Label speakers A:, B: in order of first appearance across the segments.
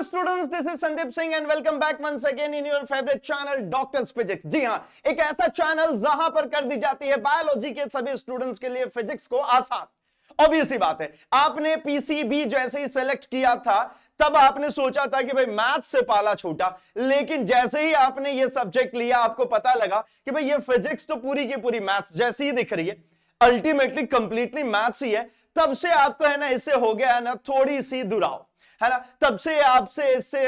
A: students, this is Sandeep Singh and welcome back once again in your favorite channel Doctor's Physics। जी हाँ, एक ऐसा channel जहां पर कर दी जाती है बायोलॉजी के सभी स्टूडेंट्स के लिए फिजिक्स को आसान। ऑब्वियस सी बात है, आपने पीसीबी जैसे ही सेलेक्ट किया था तब आपने सोचा था कि भाई मैथ्स से पाला छूटा, लेकिन जैसे ही आपने ये सब्जेक्ट लिया आपको पता लगा कि भाई ये फिजिक्स तो पूरी की पूरी मैथ्स जैसी ही दिख रही है, अल्टीमेटली कंप्लीटली मैथ्स ही है। तब से आपको है ना इससे हो गया है ना थोड़ी सी दुराव, है ना, तब से आपसे इससे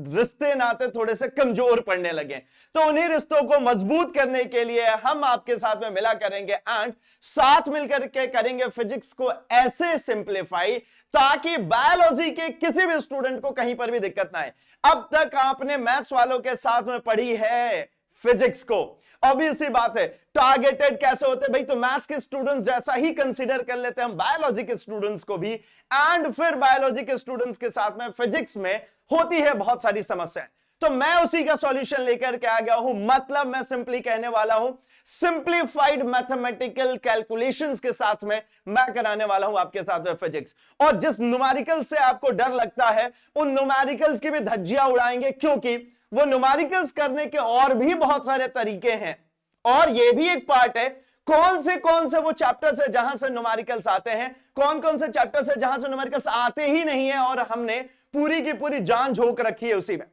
A: रिश्ते नाते थोड़े से कमजोर पड़ने लगे। तो उन्हीं रिश्तों को मजबूत करने के लिए हम आपके साथ में मिला करेंगे एंड साथ मिलकर के करेंगे फिजिक्स को ऐसे सिंप्लीफाई ताकि बायोलॉजी के किसी भी स्टूडेंट को कहीं पर भी दिक्कत ना आए। अब तक आपने मैथ्स वालों के साथ में पढ़ी है फिजिक्स को, ऑब्वियस सी बात है टारगेटेड कैसे होते हैं भाई, तो मैथ्स के स्टूडेंट्स जैसा ही कंसीडर कर लेते हैं हम बायोलॉजी के स्टूडेंट्स को भी, एंड फिर बायोलॉजी के स्टूडेंट्स के साथ में फिजिक्स में होती है बहुत सारी समस्याएं। तो मैं उसी का सॉल्यूशन लेकर के आ गया हूं, मतलब मैं सिंपली कहने वाला हूं सिंप्लीफाइड मैथमेटिकल कैलकुलेशंस के साथ में मैं कराने वाला हूं आपके साथ में फिजिक्स। और जिस न्यूमेरिकल से आपको डर लगता है उन न्यूमेरिकल्स की भी धज्जियां उड़ाएंगे, क्योंकि वो न्यूमेरिकल्स करने के और भी बहुत सारे तरीके हैं और ये भी एक पार्ट है कौन से वो चैप्टर्स है जहां से न्यूमेरिकल्स आते हैं, कौन से चैप्टर्स है जहां से न्यूमेरिकल्स आते ही नहीं है और हमने पूरी की पूरी जान झोंक रखी है उसी में।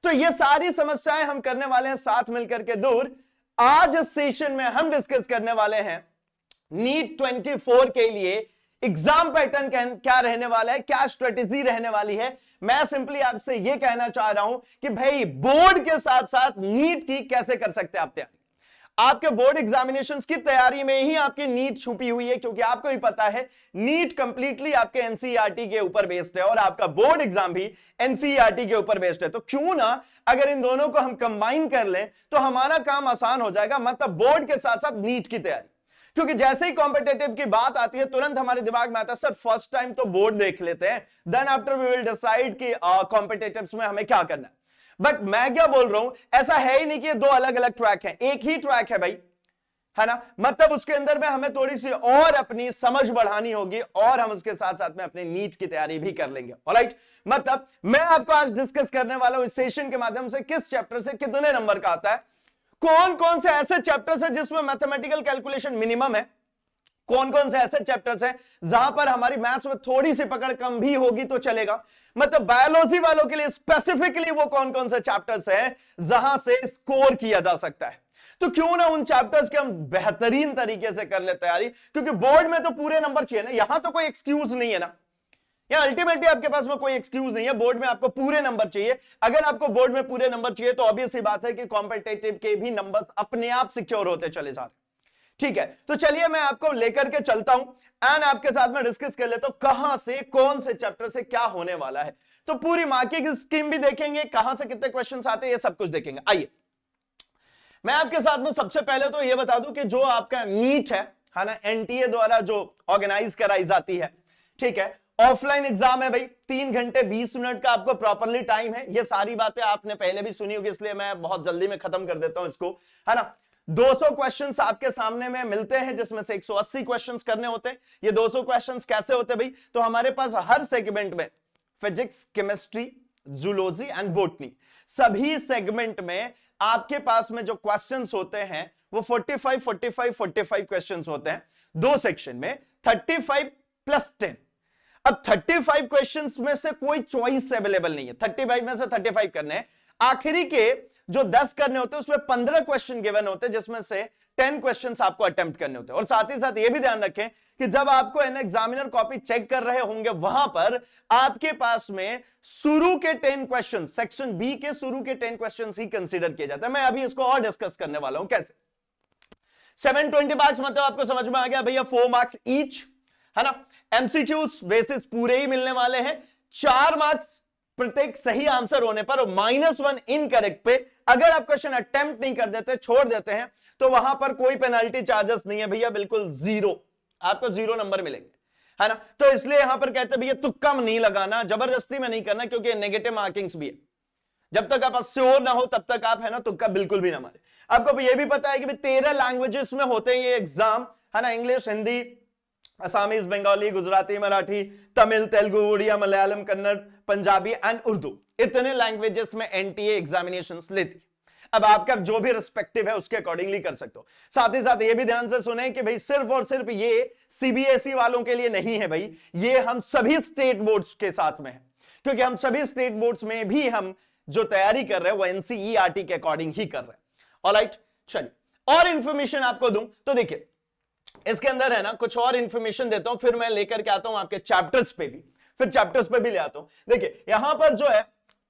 A: तो ये सारी समस्याएं हम करने वाले हैं साथ मिलकर के दूर। आज इस सेशन में हम डिस्कस करने वाले हैं नीट 24 के लिए एग्जाम पैटर्न क्या रहने वाला है, क्या स्ट्रेटेजी रहने वाली है। मैं सिंपली आपसे यह कहना चाह रहा हूं कि भाई बोर्ड के साथ साथ नीट की कैसे कर सकते हैं आप तैयारी। आपके बोर्ड एग्जामिनेशंस की तैयारी में ही आपकी नीट छुपी हुई है, क्योंकि आपको भी पता है नीट कंप्लीटली आपके एनसीईआरटी के ऊपर बेस्ड है और आपका बोर्ड एग्जाम भी एनसीईआरटी के ऊपर बेस्ड है। तो क्यों ना अगर इन दोनों को हम कंबाइन कर लें तो हमारा काम आसान हो जाएगा, मतलब बोर्ड के साथ साथ नीट की तैयारी। क्योंकि जैसे ही कॉम्पिटेटिव की बात आती है तुरंत हमारे दिमाग में आता है सर फर्स्ट टाइम तो बोर्ड देख लेते हैं, then after we will decide कि कॉम्पिटेटिव्स में हमें क्या करना है। बट मैं क्या बोल रहा हूं, ऐसा है ही नहीं कि दो अलग अलग ट्रैक हैं, एक ही ट्रैक है भाई, है ना। मतलब उसके अंदर में हमें थोड़ी सी और अपनी समझ बढ़ानी होगी और हम उसके साथ साथ में अपने नीट की तैयारी भी कर लेंगे। ऑलराइट, मतलब मैं आपको आज डिस्कस करने वाला हूं इस सेशन के माध्यम से किस चैप्टर से कितने नंबर का आता है, कौन से ऐसे चैप्टर्स हैं जिसमें मैथमेटिकल कैलकुलेशन मिनिमम है, कौन से ऐसे चैप्टर्स हैं जहां पर हमारी मैथ्स में थोड़ी सी पकड़ कम भी होगी तो चलेगा। मतलब बायोलॉजी वालों के लिए स्पेसिफिकली वो कौन से चैप्टर्स हैं जहां से स्कोर किया जा सकता है। तो क्यों ना उन चैप्टर्स के हम बेहतरीन तरीके से कर ले तैयारी, क्योंकि बोर्ड में तो पूरे नंबर चाहिए ना, यहां तो कोई एक्सक्यूज नहीं है ना, या अल्टीमेटली आपके पास में कोई एक्सक्यूज नहीं है, बोर्ड में आपको पूरे नंबर चाहिए। अगर आपको बोर्ड में पूरे नंबर चाहिए तो ऑब्वियस सी बात है कि कॉम्पिटिटिव के भी नंबर्स अपने आप सिक्योर होते चले जा रहे। ठीक है, तो चलिए मैं आपको लेकर के चलता हूं एंड आपके साथ में डिस्कस कर लेता हूं कहां से कौन से चैप्टर से क्या होने वाला है। तो पूरी मार्किंग स्कीम भी देखेंगे, कहां से कितने क्वेश्चंस आते हैं, ये सब कुछ देखेंगे। आइए मैं आपके साथ में सबसे पहले तो ये बता दूं कि जो आपका नीट है ना, एनटीए द्वारा जो ऑर्गेनाइज कराई जाती है, ठीक है, ऑफलाइन एग्जाम है भाई, 3 घंटे 20 मिनट का आपको प्रॉपरली टाइम है। ये सारी बातें आपने पहले भी सुनी होगी, इसलिए मैं बहुत जल्दी में खत्म कर देता हूं इसको, है ना। 200 क्वेश्चंस आपके सामने में मिलते हैं जिसमें से 180 क्वेश्चंस करने होते हैं। ये 200 क्वेश्चंस कैसे होते हैं भाई, तो हमारे पास हर सेगमेंट में physics, chemistry, zoology and botany, सभी सेगमेंट में आपके पास में जो क्वेश्चंस होते हैं वो 45 क्वेश्चंस होते हैं दो सेक्शन में, 35 प्लस 10। अब 35 क्वेश्चंस में से कोई चॉइस अवेलेबल नहीं है, 35 में से 35 करने हैं, आखिरी के जो 10 करने होते हैं उसमें 15 क्वेश्चन गिवन होते हैं जिसमें से 10 क्वेश्चंस आपको अटेम्प्ट करने होते हैं। और साथ ही साथ ये भी ध्यान रखें कि जब आपको एग्जामिनर कॉपी चेक कर रहे होंगे वहां पर आपके पास में शुरू के 10 क्वेश्चन, सेक्शन बी के शुरू के 10 क्वेश्चन ही कंसीडर किए जाते हैं। मैं अभी इसको और डिस्कस करने वाला हूं कैसे। 720 मार्क्स मतलब आपको समझ में आ गया भैया, 4 मार्क्स ईच, है ना। एमसीक्यूज बेसिस पूरे ही मिलने वाले हैं, 4 मार्क्स प्रत्येक सही आंसर होने पर और -1 इनकरेक्ट पे। अगर आप क्वेश्चन अटेम्प्ट नहीं कर देते, छोड़ देते हैं, तो वहां पर कोई पेनल्टी चार्जेस नहीं है भैया, बिल्कुल जीरो, आपको 0 नंबर मिलेंगे, है ना। तो इसलिए यहां पर कहते हैं भैया तुक्का नहीं लगाना, जबरदस्ती में नहीं करना, क्योंकि नेगेटिव मार्किंग्स भी है। जब तक आप श्योर ना हो तब तक आप है ना तुक्का बिल्कुल भी ना मारे। आपको ये भी पता है कि 13 लैंग्वेजेस में होते हैं ये एग्जाम, है ना, इंग्लिश, हिंदी, असामीज, बंगाली, गुजराती, मराठी, तमिल, तेलुगु, उड़िया, मलयालम, कन्नड़, पंजाबी एंड उर्दू, इतने लैंग्वेजेस में एनटीए एग्जामिनेशंस लेती। अब आपका जो भी रिस्पेक्टिव है उसके अकॉर्डिंगली कर सकते हो। साथ ही साथ ये भी ध्यान से सुने कि भाई सिर्फ और सिर्फ ये सीबीएसई वालों के लिए नहीं है भाई, ये हम सभी स्टेट बोर्ड्स के साथ में है, क्योंकि हम सभी स्टेट बोर्ड्स में भी हम जो तैयारी कर रहे हैं वो एनसीईआरटी के अकॉर्डिंग ही कर रहे हैं। ऑलराइट, चलिए और इंफॉर्मेशन आपको दूं तो देखिए इसके अंदर है ना कुछ और इंफॉर्मेशन देता हूं, फिर मैं लेकर के आता हूं आपके चैप्टर्स पे भी, फिर चैप्टर्स पे भी ले आता हूं। देखिए यहां पर जो है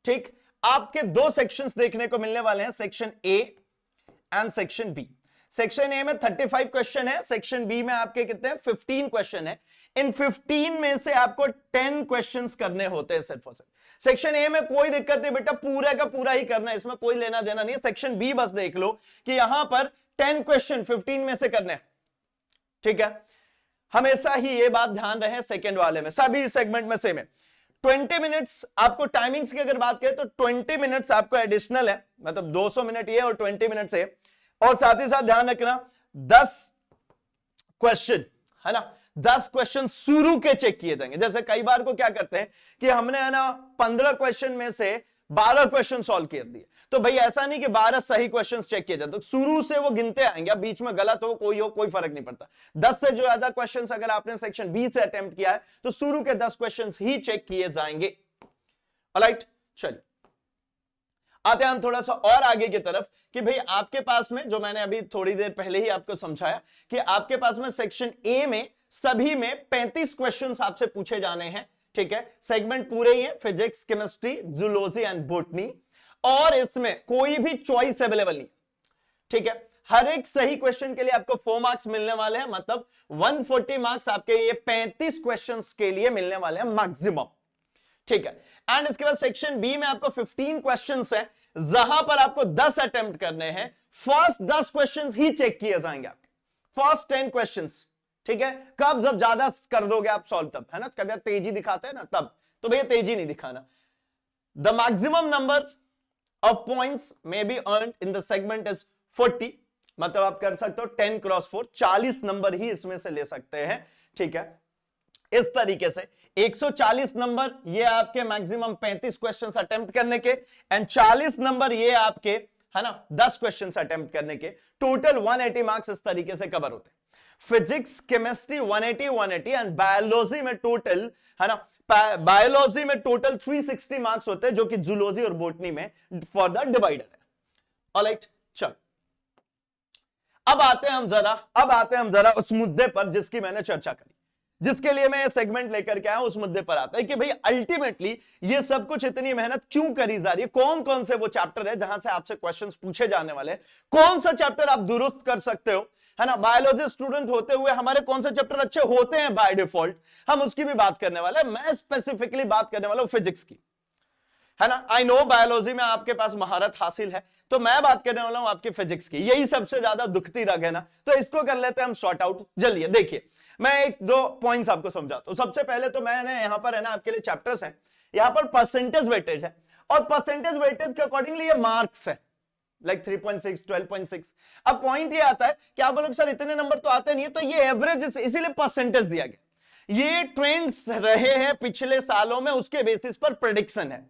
A: ठीक आपके दो सेक्शंस देखने को मिलने वाले हैं, section A and section B. Section A में 35 क्वेश्चन है, सेक्शन बी में आपके कितने 15 क्वेश्चन है। इन 15 में से आपको 10 क्वेश्चंस करने होते हैं सिर्फ और सिर्फ। सेक्शन ए में कोई दिक्कत नहीं बेटा, पूरा का पूरा ही करना है, इसमें कोई लेना देना नहीं है। सेक्शन बी बस देख लो कि यहां पर 10 क्वेश्चन 15 में से करने हैं, ठीक है। हमेशा ही ये बात ध्यान रहे, सेकंड वाले में सभी सेगमेंट में सेम है। 20 मिनट्स आपको टाइमिंग्स की अगर बात करें तो 20 मिनट्स आपको एडिशनल है, मतलब 200 मिनट ये और 20 मिनट से, और साथ ही साथ ध्यान रखना 10 क्वेश्चन है ना, 10 क्वेश्चन शुरू के चेक किए जाएंगे। जैसे कई बार को क्या करते हैं कि हमने है ना 15 क्वेश्चन में से 12 क्वेश्चन सॉल्व कर दिए, तो भाई ऐसा नहीं कि 12 सही क्वेश्चंस चेक किए जाते, तो शुरू से वो गिनते आएंगे, अब बीच में गलत हो कोई फर्क नहीं पड़ता। 10 से जो ज्यादा क्वेश्चंस अगर आपने सेक्शन बी से अटेम्प्ट किया है तो शुरू के 10 क्वेश्चंस ही चेक किए जाएंगे। ऑलराइट, चलिए आते हैं हम थोड़ा सा और आगे की तरफ कि भाई आपके पास में जो मैंने अभी थोड़ी देर पहले ही आपको समझाया कि आपके पास में सेक्शन ए में सभी में 35 क्वेश्चंस आपसे पूछे जाने हैं, ठीक है। सेगमेंट पूरे ही है, physics, chemistry, zoology and botany, और इसमें कोई भी चॉइस अवेलेबल नहीं, ठीक है। हर एक सही क्वेश्चन के लिए आपको 4 मार्क्स मिलने वाले हैं, मतलब 140 मार्क्स आपके ये 35 क्वेश्चंस के लिए मिलने वाले हैं मैक्सिमम, ठीक है। एंड इसके बाद सेक्शन बी में आपको 15 क्वेश्चंस है, जहां पर आपको 10 अटेम्प्ट करने हैं। फर्स्ट 10 क्वेश्चंस ही चेक किए जाएंगे आपके, फर्स्ट 10 क्वेश्चंस, ठीक है। कब जब ज्यादा कर दोगे आप सॉल्व तब, है ना, कभी आप तेजी दिखाते हैं ना तब, तो भैया तेजी नहीं दिखाना। The maximum number of points may be earned in the segment is 40, मतलब आप कर सकते हो 10 क्रॉस 4, 40 नंबर ही इसमें से ले सकते हैं, ठीक है। इस तरीके से 140 नंबर ये आपके मैक्सिमम 35 क्वेश्चंस अटेम्प्ट करने के, एंड 40 नंबर ये आपके है ना 10 क्वेश्चंस अटेम्प्ट करने के, टोटल 180 मार्क्स इस तरीके से कवर होते हैं। फिजिक्स, केमिस्ट्री 180 एंड बायोलॉजी में टोटल है ना, बायोलॉजी में टोटल 360 मार्क्स होते हैं, जो कि जूलॉजी और बॉटनी में फॉर द डिवाइडर है। ऑलराइट, चल अब आते हैं हम जरा उस मुद्दे पर जिसकी मैंने चर्चा करी, जिसके लिए मैं ये सेगमेंट लेकर के आया हूं। उस मुद्दे पर आता है कि भाई अल्टीमेटली ये सब कुछ इतनी मेहनत क्यों करी जा रही है, कौन कौन से वो चैप्टर है जहां से आपसे क्वेश्चंस पूछे जाने वाले हैं, कौन सा चैप्टर आप दुरुस्त कर सकते हो, है ना। बायोलॉजी स्टूडेंट होते हुए हमारे कौन से चैप्टर अच्छे होते हैं बाय डिफॉल्ट, हम उसकी भी बात करने वाले हैं। मैं स्पेसिफिकली बात करने वाला हूं फिजिक्स की, है ना। आई नो बायोलॉजी में आपके पास महारत हासिल है, तो मैं बात करने वाला हूं आपकी फिजिक्स की, यही सबसे ज्यादा दुखती रग है ना, तो इसको कर लेते हैं हम सॉर्ट आउट। जल्दी देखिए मैं एक दो पॉइंट्स आपको समझाता हूं। सबसे पहले तो मैंने यहां पर है ना आपके लिए चैप्टर्स हैं, यहां पर परसेंटेज वेटेज है, और परसेंटेज वेटेज के अकॉर्डिंगली ये मार्क्स है, लाइक 3.6, 12.6। अब पॉइंट ये आता है कि आप बोलोगे सर इतने नंबर तो आते नहीं है, तो ये एवरेज इसीलिए परसेंटेज दिया गया। ये ट्रेंड्स रहे हैं पिछले सालों में, उसके बेसिस पर प्रेडिक्शन है,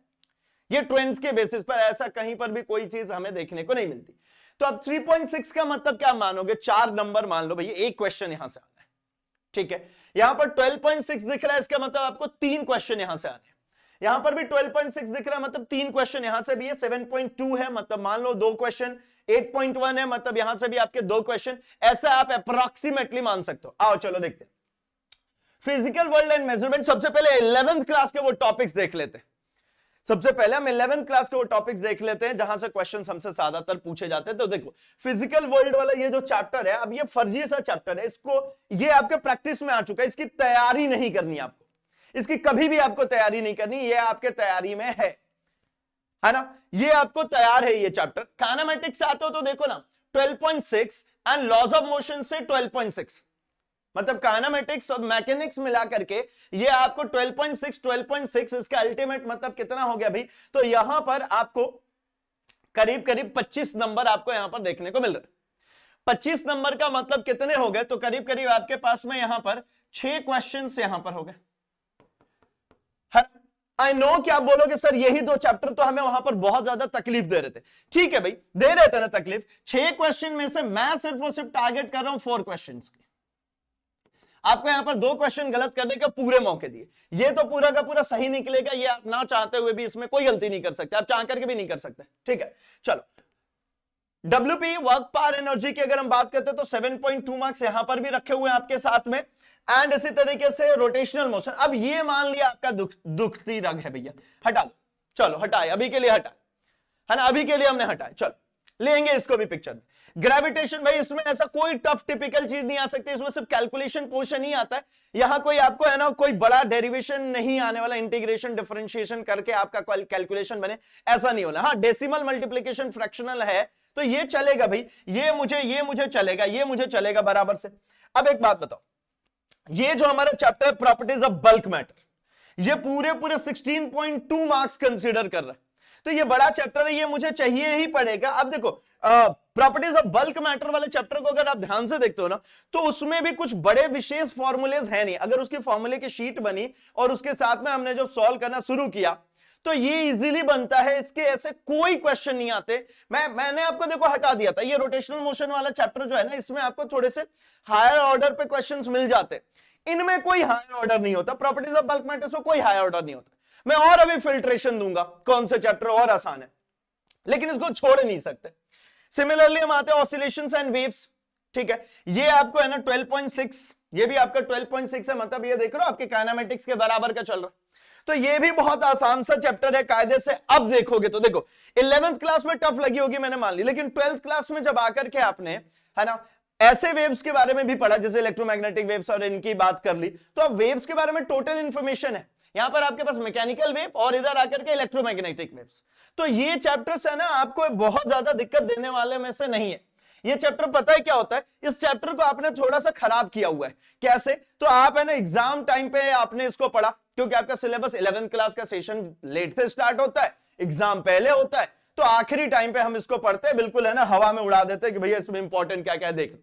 A: ये ट्रेंड्स के बेसिस पर, ऐसा कहीं पर भी कोई चीज हमें देखने को नहीं मिलती। तो अब 3.6 का मतलब क्या मानोगे, 4 नंबर मान लो भैया, एक क्वेश्चन यहां से आना है, ठीक है। यहां पर 12.6 दिख रहा है, इसका मतलब आपको 3 क्वेश्चन यहां से आने हैं। यहां पर भी 12.6 दिख रहा है, मतलब 3 क्वेश्चन यहां से भी है। 7.2 है, मतलब मान लो 2 क्वेश्चन। 8.1 है, मतलब यहां से भी आपके 2 क्वेश्चन। ऐसा आप अप्रोक्सीमेटली मान सकते हो। आओ चलो देखते हैं फिजिकल वर्ल्ड एंड मेजरमेंट। सबसे पहले 11th क्लास के वो टॉपिक्स देख लेते हैं। सबसे पहले हम 11th क्लास के वो टॉपिक्स देख लेते हैं जहां से क्वेश्चंस हमसे ज्यादातर पूछे जाते हैं। तो देखो फिजिकल वर्ल्ड वाला ये जो चैप्टर है, अब ये फर्जी सा चैप्टर है, इसको ये आपके प्रैक्टिस में आ चुका है, इसकी तैयारी नहीं करनी आपको, इसकी कभी भी आपको तैयारी नहीं करनी, ये आपके तैयारी में है ना, ये आपको तैयार है ये चैप्टर। काइनेमेटिक्स से आते हो तो देखो ना 12.6 एंड लॉज ऑफ मोशन से 12.6, मतलब काइनेमेटिक्स और मैकेनिक्स मिला करके ये आपको 12.6 इसका अल्टीमेट मतलब कितना हो गया भाई, तो यहां पर आपको करीब करीब 25 नंबर आपको यहां पर देखने को मिल रहा है। 25 नंबर का मतलब कितने हो गए, तो करीब करीब आपके पास में यहां पर 6 क्वेश्चंस यहां पर हो गए। आई नो कि आप बोलोगे सर यही 2 चैप्टर तो हमें वहां पर बहुत ज्यादा तकलीफ दे रहे थे। ठीक है भाई, दे रहे थे ना तकलीफ। 6 क्वेश्चन में से मैं सिर्फ और सिर्फ टारगेट कर रहा हूं 4 क्वेश्चन की। आपको यहां पर 2 क्वेश्चन गलत करने के पूरे मौके दिए। ये तो पूरा का पूरा सही निकलेगा, ये आप ना चाहते हुए भी इसमें कोई गलती नहीं कर सकते, आप चाह करके भी नहीं कर सकते। ठीक है, चलो WP वर्क पावर एनर्जी की अगर हम बात करते हैं तो 7.2 मार्क्स यहां पर भी रखे हुए हैं आपके साथ में। एंड इसी तरीके से रोटेशनल मोशन, अब ये मान लिया आपका दुखती रग है भैया, हटा दो, चलो हटाए, अभी के लिए हटाए, है ना, अभी के लिए हमने हटाए, चलो लेंगे इसको भी पिक्चर में। ग्रेविटेशन भाई इसमें ऐसा कोई टफ टिपिकल चीज नहीं आ सकती, इसमें सिर्फ कैलकुलेशन पोर्शन ही आता है। यहां कोई आपको है ना कोई बड़ा डेरिवेशन नहीं आने वाला, इंटीग्रेशन डिफरेंशिएशन करके आपका कैलकुलेशन बने, ऐसा नहीं होना। हाँ, डेसिमल मल्टीप्लिकेशन फ्रैक्शनल है तो ये चलेगा भाई, ये मुझे चलेगा, ये मुझे चलेगा बराबर से। अब एक बात बताओ, ये जो हमारा चैप्टर है प्रॉपर्टीज ऑफ बल्क मैटर, ये पूरे 16.2 मार्क्स कंसीडर कर रहा है, तो ये बड़ा चैप्टर है, ये मुझे चाहिए ही पड़ेगा। अब देखो प्रॉपर्टीज ऑफ बल्क मैटर वाले चैप्टर को अगर आप ध्यान से देखते हो ना, तो उसमें भी कुछ बड़े विशेष फॉर्मूलेज है नहीं। अगर उसकी फॉर्मूले की शीट बनी और उसके साथ में हमने जो सॉल्व करना शुरू किया तो ये इजीली बनता है, इसके ऐसे कोई क्वेश्चन नहीं आते। मैंने आपको देखो हटा दिया था, ये रोटेशनल मोशन वाला चैप्टर जो है ना, इसमें आपको थोड़े से हायर ऑर्डर पे क्वेश्चंस मिल जाते, इनमें कोई हायर ऑर्डर नहीं होता। प्रॉपर्टीज ऑफ बल्क मैटर्स में कोई हायर ऑर्डर नहीं होता। मैं और अभी फिल्ट्रेशन दूंगा कौन से चैप्टर और आसान है, लेकिन इसको छोड़ नहीं सकते। सिमिलरली हम आते हैं ऑसिलेशंस एंड वेव्स। ठीक है, ये आपको है ना 12.6, ये भी आपका 12.6 है, मतलब ये देख रहे हो आपके काइनेमेटिक्स के बराबर का चल रहा है। तो ये भी बहुत आसान सा चैप्टर है कायदे से। अब देखोगे तो देखो 11th क्लास में टफ लगी होगी मैंने मान ली, लेकिन 12th क्लास में जब आकर के आपने है ना ऐसे वेव्स के बारे में भी पढ़ा, जैसे इलेक्ट्रोमैग्नेटिक वेव्स और इनकी बात कर ली, तो अब वेव्स के बारे में टोटल इंफॉर्मेशन है। यहां पर आपके पास मैकेनिकल वेव और इधर आकर के इलेक्ट्रोमैग्नेटिक वेव्स। तो ये चैप्टर्स है ना आपको बहुत ज्यादा दिक्कत देने वाले में से नहीं है। ये चैप्टर पता है क्या होता है, इस चैप्टर को आपने थोड़ा सा खराब किया हुआ है। कैसे? तो आप है ना एग्जाम टाइम पे आपने इसको पढ़ा, क्योंकि आपका सिलेबस 11th क्लास का सेशन लेट से स्टार्ट होता है, एग्जाम पहले होता है, तो आखिरी टाइम पे हम इसको पढ़ते हैं, बिल्कुल है ना हवा में उड़ा देते हैं कि भैया इसमें इंपॉर्टेंट क्या क्या है देख।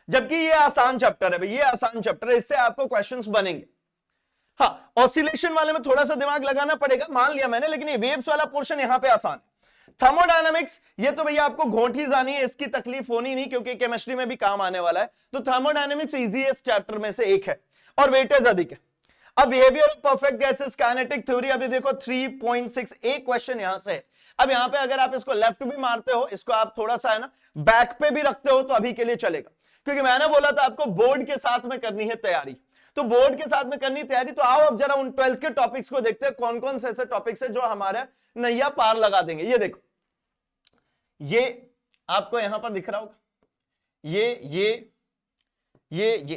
A: जबकि ये आसान चैप्टर है भाई, ये आसान चैप्टर है, इससे आपको क्वेश्चंस बनेंगे। हाँ, ऑसिलेशन वाले में थोड़ा सा दिमाग लगाना पड़ेगा, मान लिया मैंने, लेकिन ये वेव्स वाला पोर्शन यहां पे आसान है। थर्मोडायनामिक्स, ये तो भैया आपको घोंटी जानी है, इसकी तकलीफ होनी नहीं, क्योंकि केमिस्ट्री में भी काम आने वाला है। तो थर्मोडायनामिक्स इजीएस्ट चैप्टर में से एक है और वेटेज अधिक है। अब behaviour of perfect gases, kinetic theory, अभी देखो 3.6 एक क्वेश्चन यहां से है। अब यहां पे अगर आप इसको लेफ्ट भी मारते हो, इसको आप थोड़ा सा है ना बैक पे भी रखते हो, तो अभी के लिए चलेगा, क्योंकि मैंने बोला था आपको बोर्ड के साथ में करनी है तैयारी। तो बोर्ड के साथ में करनी तैयारी, तो आओ अब जरा उन 12th के टॉपिक्स को देखते हैं, कौन कौन से ऐसे टॉपिक्स है जो हमारा नैया पार लगा देंगे। ये देखो, ये आपको यहां पर दिख रहा होगा,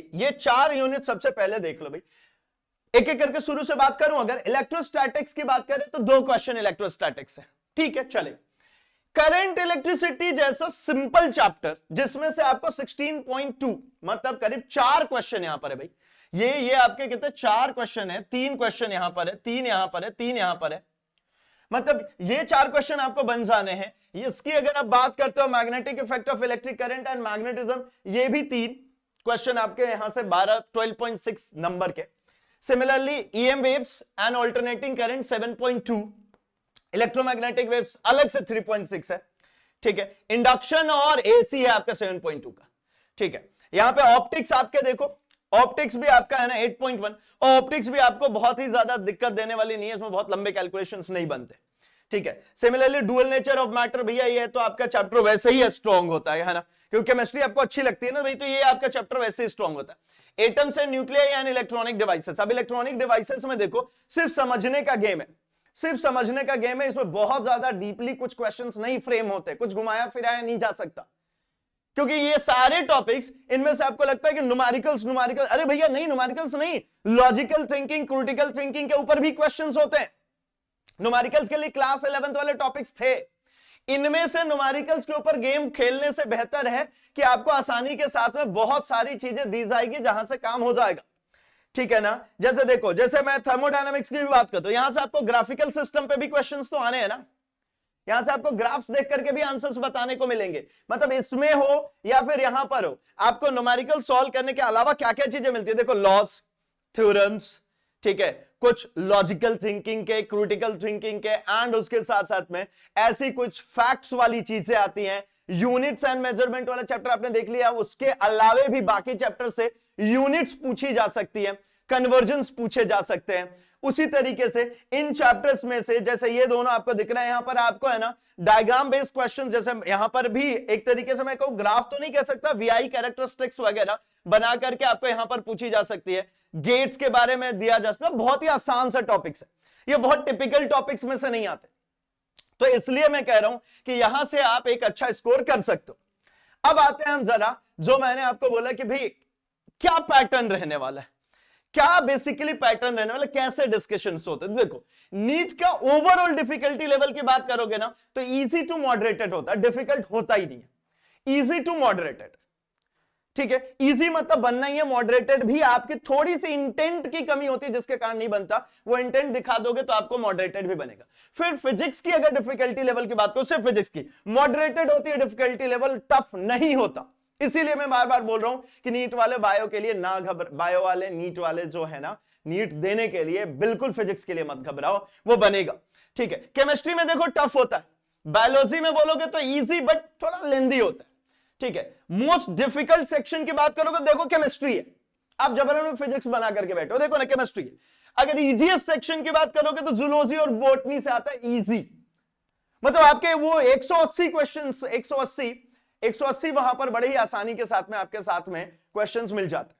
A: ये 4 यूनिट सबसे पहले देख लो भाई। एक एक करके शुरू से बात करूं, अगर इलेक्ट्रोस्टैटिक्स की बात करें तो 2 क्वेश्चन इलेक्ट्रोस्टैटिक्स है। ठीक है, चले। करंट इलेक्ट्रिसिटी जैसा सिंपल चैप्टर जिसमें से आपको 16.2 मतलब करीब 4 क्वेश्चन यहां पर है भाई। ये आपके कितने 4 क्वेश्चन है, 3 क्वेश्चन यहां पर है, 3 यहां पर है, 3 यहां पर है, मतलब ये 4 क्वेश्चन आपको बन जाने हैं। इसकी अगर आप बात करते हो magnetic effect of electric current and magnetism, ये भी 3 क्वेश्चन आपके यहां से 12.6 नंबर के। Similarly EM waves and alternating current 7.2, electromagnetic waves अलग से 3.6 है। ठीक है, इंडक्शन और एसी है आपका 7.2 का। ठीक है, यहां पे ऑप्टिक्स आपके देखो, ऑप्टिक्स भी आपका है ना 8.1, और ऑप्टिक्स भी आपको बहुत ही ज्यादा दिक्कत देने वाली नहीं है, इसमें बहुत लंबे कैलकुलेशंस नहीं बनते। ठीक है, similarly dual nature of matter भैया ये है, तो आपका चैप्टर वैसे ही स्ट्रॉन्ग होता है ना, क्योंकि केमिस्ट्री आपको अच्छी लगती है ना भाई, तो ये आपका चैप्टर वैसे ही स्ट्रॉन्ग होता है। Atoms and nuclei and electronic devices, अब इलेक्ट्रॉनिक डिवाइसेस में देखो सिर्फ समझने का गेम है, सिर्फ समझने का गेम है, इसमें बहुत ज्यादा डीपली कुछ क्वेश्चंस नहीं फ्रेम होते, कुछ घुमाया फिराया नहीं जा सकता, क्योंकि ये सारे टॉपिक्स, इनमें से आपको लगता है कि न्यूमेरिकल्स, अरे भैया नहीं, न्यूमेरिकल्स नहीं, लॉजिकल थिंकिंग, क्रिटिकल थिंकिंग के ऊपर भी क्वेश्चंस होते हैं। न्यूमेरिकल्स के लिए क्लास 11th वाले टॉपिक्स थे, इनमें से न्यूमेरिकल्स के ऊपर गेम खेलने से बेहतर है कि आपको आसानी के साथ में बहुत सारी चीजें दी जाएगी जहां से काम हो जाएगा। ठीक है ना, जैसे देखो, जैसे मैं थर्मोडायनामिक्स की भी बात करता हूं, यहां से आपको ग्राफिकल सिस्टम पे भी क्वेश्चंस तो आने हैं ना, यहां से आपको ग्राफ्स देख करके भी आंसर्स बताने को मिलेंगे, मतलब इसमें हो या फिर यहां पर हो, आपको न्यूमेरिकल सॉल्व करने के अलावा क्या क्या चीजें मिलती है। देखो लॉस, थ्योरम्स, ठीक है, कुछ लॉजिकल थिंकिंग के, क्रिटिकल थिंकिंग के, एंड उसके साथ साथ में ऐसी कुछ फैक्ट्स वाली चीजें आती हैं। यूनिट्स एंड मेजरमेंट वाला चैप्टर आपने देख लिया, उसके अलावे भी बाकी चैप्टर से यूनिट्स पूछी जा सकती है, कन्वर्जन्स पूछे जा सकते हैं। उसी तरीके से इन चैप्टर्स में से जैसे ये दोनों आपको दिख रहे हैं, यहां पर आपको है ना डायग्राम बेस्ड क्वेश्चन, जैसे यहां पर भी एक तरीके से मैं कहूं ग्राफ तो नहीं कह सकता, वीआई कैरेक्टरिस्टिक्स वगैरह बना करके आपको यहां पर पूछी जा सकती है। गेट्स के बारे में दिया जा सकता है, बहुत ही आसान सा टॉपिक्स है, ये बहुत टिपिकल टॉपिक्स में से नहीं आते, तो इसलिए मैं कह रहा हूं कि यहां से आप एक अच्छा स्कोर कर सकते हो। अब आते हैं हम जरा, जो मैंने आपको बोला कि भाई क्या पैटर्न रहने वाला है, क्या बेसिकली पैटर्न रहने वाला, कैसे डिस्कशंस होते हैं। देखो नीट का ओवरऑल डिफिकल्टी लेवल की बात करोगे ना तो इजी टू मॉडरेटेड होता है, डिफिकल्ट होता ही नहीं है, इजी टू मॉडरेटेड, ठीक है। इजी मतलब बनना ही है, मॉडरेटेड भी आपकी थोड़ी सी इंटेंट की कमी होती है जिसके कारण नहीं बनता, वो इंटेंट दिखा दोगे तो आपको मॉडरेटेड भी बनेगा। फिर फिजिक्स की अगर डिफिकल्टी लेवल की बात करो, सिर्फ फिजिक्स की मॉडरेटेड होती है, डिफिकल्टी लेवल टफ नहीं होता। इसीलिए मैं बार बार बोल रहा हूं कि नीट वाले बायो के लिए ना घबर, बायो वाले नीट वाले जो है ना, नीट देने के लिए बिल्कुल फिजिक्स के लिए मत घबराओ, वो बनेगा, ठीक है। केमिस्ट्री में देखो टफ होता है, बायोलॉजी में बोलोगे तो इजी बट थोड़ा लेंदी होता है, ठीक है। मोस्ट डिफिकल्ट सेक्शन की बात करोगे देखो केमिस्ट्री है, आप जबरन फिजिक्स बना करके बैठो, देखो ना केमिस्ट्री है। अगर इजीएस्ट सेक्शन की बात करोगे तो जूलॉजी और बॉटनी से आता है इजी, मतलब आपके वो 180 क्वेश्चंस, 180 वहां पर बड़े ही आसानी के साथ में आपके साथ में क्वेश्चंस मिल जाते हैं,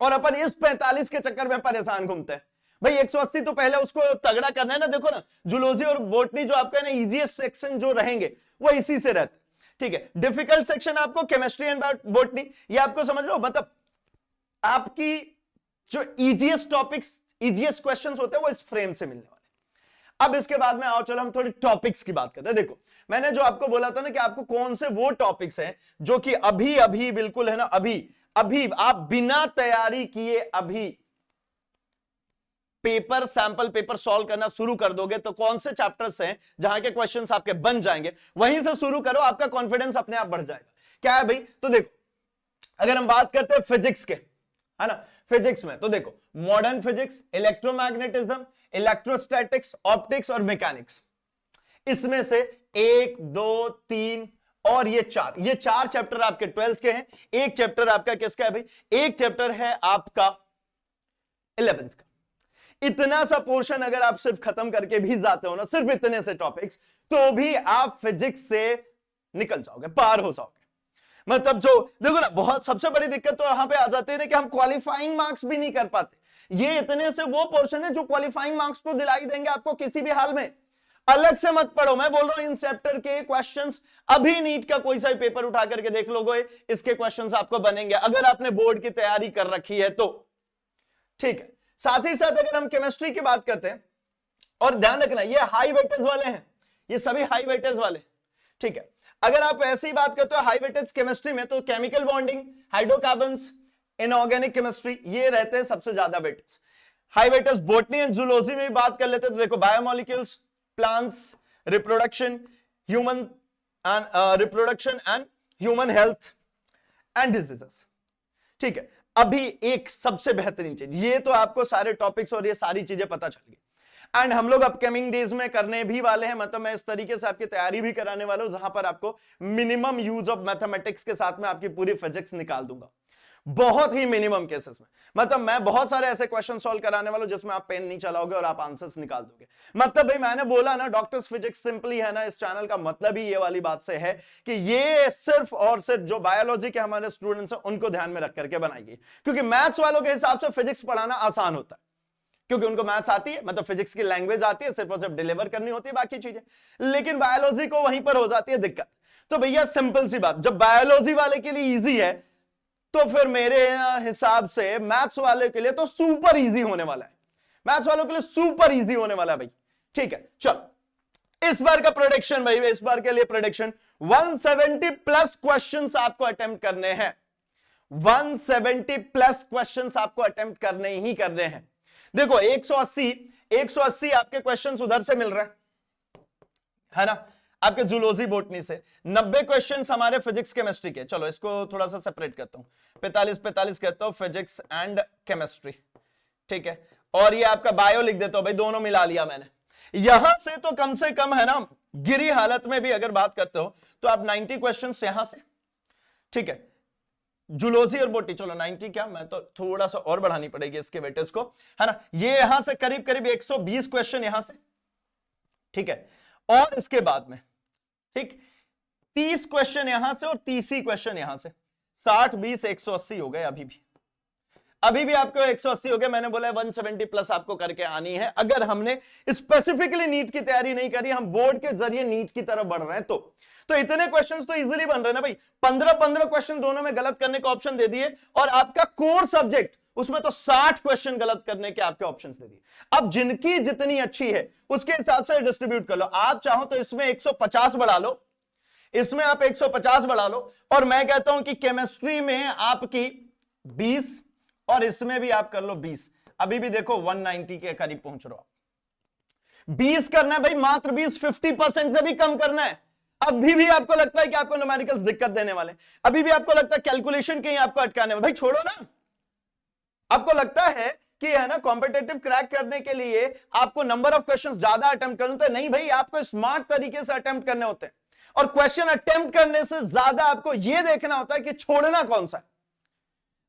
A: और अपन इस 45 के चक्कर में परेशान घूमते हैं। भाई 180 तो पहले उसको तगड़ा करना है ना। देखो ना जूलॉजी और बॉटनी जो आपका है ना इजीएस्ट सेक्शन जो रहेंगे वो इसी से रहते हैं, ठीक है। डिफिकल्ट सेक्शन आपको केमिस्ट्री एंड बॉटनी, ये आपको समझ लो, मतलब आपकी जो इजीएस्ट टॉपिक्स, इजीएस्ट क्वेश्चंस होते हैं वो इस फ्रेम से मिलने वाले। अब इसके बाद में आओ चलो हम थोड़ी टॉपिक्स की बात करते हैं। देखो मैंने जो आपको बोला था ना कि आपको कौन से वो टॉपिक्स हैं जो कि अभी अभी बिल्कुल है ना, अभी आप बिना तैयारी किए अभी पेपर, सैंपल पेपर सॉल्व करना शुरू कर दोगे तो कौन से चैप्टर्स हैं जहां के क्वेश्चंस आपके बन जाएंगे, वहीं से शुरू करो, आपका कॉन्फिडेंस अपने आप बढ़ जाएगा। क्या है भाई, तो देखो अगर हम बात करते हैं फिजिक्स के, है ना, फिजिक्स में तो देखो modern physics, electromagnetism, electrostatics, optics और मैकेनिक्स, इसमें से 1, 2, 3 और ये चार चैप्टर आपके 12th के हैं। एक चैप्टर आपका किसका है भाई, एक चैप्टर है आपका 11th का। इतना सा पोर्शन अगर आप सिर्फ खत्म करके भी जाते हो ना, सिर्फ इतने से टॉपिक्स, तो भी आप फिजिक्स से निकल जाओगे, पार हो जाओगे। मतलब जो देखो ना, बहुत सबसे बड़ी दिक्कत तो यहां पे आ जाती है ना कि हम क्वालिफाइंग मार्क्स भी नहीं कर पाते। ये इतने से वो पोर्शन है जो क्वालिफाइंग मार्क्स तो दिलाई देंगे आपको किसी भी हाल में। अलग से मत पढ़ो, मैं बोल रहा हूं इन चैप्टर के क्वेश्चंस अभी नीट का कोई सा भी पेपर उठा करके देख लोगे, इसके क्वेश्चंस आपको बनेंगे अगर आपने बोर्ड की तैयारी कर रखी है तो, ठीक है। साथ ही साथ अगर हम केमिस्ट्री की बात करते हैं, और ध्यान रखना ये हाई वेटेज वाले हैं, ये सभी हाई वेटेज वाले, ठीक है। अगर आप ऐसी बात करते हो हाई वेटेज केमिस्ट्री में तो chemical bonding, hydrocarbons, inorganic chemistry, ये रहते हैं सबसे ज्यादा weightage. High weightage botany and zoology में भी बात कर लेते हैं तो देखो biomolecules, plants, reproduction, human reproduction and human health and diseases, ठीक है। अभी एक सबसे बेहतरीन चीज, ये तो आपको सारे टॉपिक्स और ये सारी चीजें पता चल गई, एंड हम लोग अपकमिंग डेज में करने भी वाले हैं, मतलब मैं इस तरीके से आपकी तैयारी भी कराने वाला हूं जहां पर आपको मिनिमम यूज ऑफ मैथमेटिक्स के साथ में आपकी पूरी फिजिक्स निकाल दूंगा, बहुत ही मिनिमम केसेस में। मतलब मैं बहुत सारे ऐसे क्वेश्चन सॉल्व कराने वाला हूं जिसमें आप पेन नहीं चलाओगे और आप आंसर्स निकाल दोगे। मतलब भाई मैंने बोला ना डॉक्टर्स फिजिक्स सिंपली है ना, इस चैनल का मतलब ही ये वाली बात से है कि ये सिर्फ और सिर्फ जो बायोलॉजी के हमारे स्टूडेंट्स हैं उनको ध्यान में रख करके बनाई गई, क्योंकि मैथ्स वालों के हिसाब से फिजिक्स पढ़ाना आसान होता है, क्योंकि उनको मैथ्स आती है, मतलब फिजिक्स की लैंग्वेज आती है, सिर्फ और सिर्फ डिलीवर करनी होती है बाकी चीजें, लेकिन बायोलॉजी को वहीं पर हो जाती है दिक्कत। तो भैया सिंपल सी बात, जब बायोलॉजी वाले के लिए इजी है तो फिर मेरे हिसाब से मैथ्स वाले के लिए तो सुपर इजी होने वाला है, मैथ्स वालों के लिए सुपर इजी होने वाला है भाई, ठीक है। चलो इस बार का प्रेडिक्शन भाई, इस बार के लिए प्रेडिक्शन 170 प्लस क्वेश्चंस आपको अटेम्प्ट करने हैं, 170 प्लस क्वेश्चंस आपको अटेम्प्ट करने ही करने हैं। देखो 180 आपके क्वेश्चंस उधर से मिल रहे हैं, है ना, आपके जूलॉजी बॉटनी से, 90 क्वेश्चंस हमारे फिजिक्स केमिस्ट्री के। चलो इसको थोड़ा सा सेपरेट करता हूं, 45 कहता हूं फिजिक्स एंड केमिस्ट्री, ठीक है। और ये आपका बायो लिख देता हूं भाई, दोनों मिला लिया मैंने। यहां से तो कम से कम है ना, गिरी हालत में भी अगर बात करते हो तो आप 90 क्वेश्चंस यहां से, ठीक है। जूलॉजी और बॉटनी, चलो 90 क्या, मैं तो थोड़ा सा और बढ़ानी पड़ेगी इसके वेटेज को, है ना। ये यहां से करीब करीब 120 क्वेश्चन यहां से, ठीक है। और इसके बाद में, ठीक, 30 क्वेश्चन यहां से और 30 ही क्वेश्चन यहां से, 60 20 180 हो गए। अभी भी आपको 180 हो गए। मैंने बोला 170 प्लस आपको करके आनी है, अगर हमने स्पेसिफिकली नीट की तैयारी नहीं करी, हम बोर्ड के जरिए नीट की तरफ बढ़ रहे हैं तो इतने क्वेश्चंस तो इजीली बन रहे हैं ना भाई। 15 क्वेश्चन दोनों में गलत करने का ऑप्शन दे दिए, और आपका कोर सब्जेक्ट उसमें तो 60 क्वेश्चन गलत करने के आपके ऑप्शंस दे दिए। अब जिनकी जितनी अच्छी है उसके हिसाब से डिस्ट्रीब्यूट कर लो। आप चाहो तो इसमें 150 बढ़ा लो, इसमें आप 150 बढ़ा लो, और मैं कहता हूं कि केमिस्ट्री में आपकी 20 और इसमें भी आप कर लो 20। अभी भी देखो 190 के करीब पहुंच रहे हो। 20 करना है भाई, मात्र 20, 50% से भी कम करना है। अभी भी आपको लगता है कि आपको न्यूमेरिकल्स दिक्कत देने वाले, अभी भी आपको लगता है कैलकुलेशन कहीं आपको अटकाने वाले, भाई छोड़ो ना। आपको लगता है कि है ना कॉम्पिटेटिव क्रैक करने के लिए आपको नंबर ऑफ क्वेश्चंस ज्यादा अटेम्प्ट करने होते हैं, नहीं भाई, आपको स्मार्ट तरीके से अटेम्प्ट करने होते हैं। और क्वेश्चन अटेम्प्ट करने से ज्यादा आपको यह देखना होता है कि छोड़ना कौन सा है।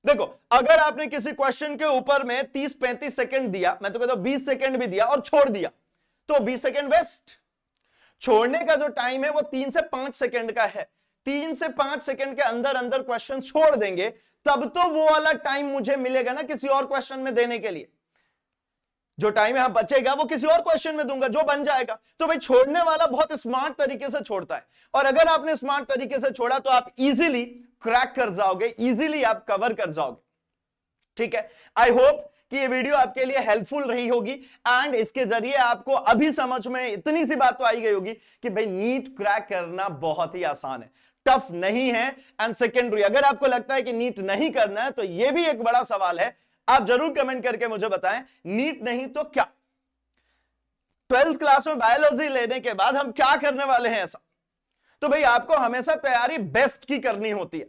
A: देखो, अगर आपने किसी क्वेश्चन के ऊपर में 30-35 सेकंड दिया, मैं तो कहता हूं 20 सेकंड भी दिया और छोड़ दिया, तो 20 सेकंड वेस्ट। छोड़ने का जो टाइम है वो 3 से 5 सेकंड का है। 3 से 5 सेकंड के अंदर अंदर क्वेश्चन छोड़ देंगे, तब तो वो वाला टाइम मुझे मिलेगा ना किसी और क्वेश्चन में देने के लिए। जो टाइम यहां बचेगा वो किसी और क्वेश्चन में दूंगा जो बन जाएगा। तो भाई छोड़ने वाला बहुत स्मार्ट तरीके से छोड़ता है, और अगर आपने स्मार्ट तरीके से छोड़ा तो आप इजीली क्रैक कर जाओगे, इजीली आप कवर कर जाओगे, ठीक है। आई होप कि ये वीडियो आपके लिए हेल्पफुल रही होगी, एंड इसके जरिए आपको अभी समझ में इतनी सी बात तो आई गई होगी कि भाई नीट क्रैक करना बहुत ही आसान है, टफ नहीं है। एंड सेकेंडरी, अगर आपको लगता है कि नीट नहीं करना है तो यह भी एक बड़ा सवाल है। आप जरूर कमेंट करके मुझे बताएं, नीट नहीं तो क्या। 12th क्लास में बायोलॉजी लेने के बाद हम क्या करने वाले हैं ऐसा, तो भाई आपको हमेशा तैयारी बेस्ट की करनी होती है।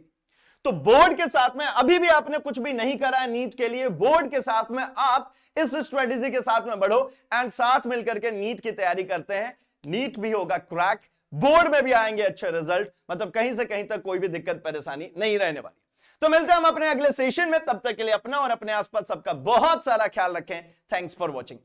A: तो बोर्ड के साथ में, अभी भी आपने कुछ भी नहीं करा है नीट के लिए, बोर्ड के साथ में आप इस स्ट्रेटेजी के साथ में बढ़ो, एंड साथ मिलकर के नीट की तैयारी करते हैं। नीट भी होगा क्रैक, बोर्ड में भी आएंगे अच्छे रिजल्ट, मतलब कहीं से कहीं तक कोई भी दिक्कत परेशानी नहीं रहने वाली। तो मिलते हैं हम अपने अगले सेशन में, तब तक के लिए अपना और अपने आसपास सबका बहुत सारा ख्याल रखें। Thanks for watching.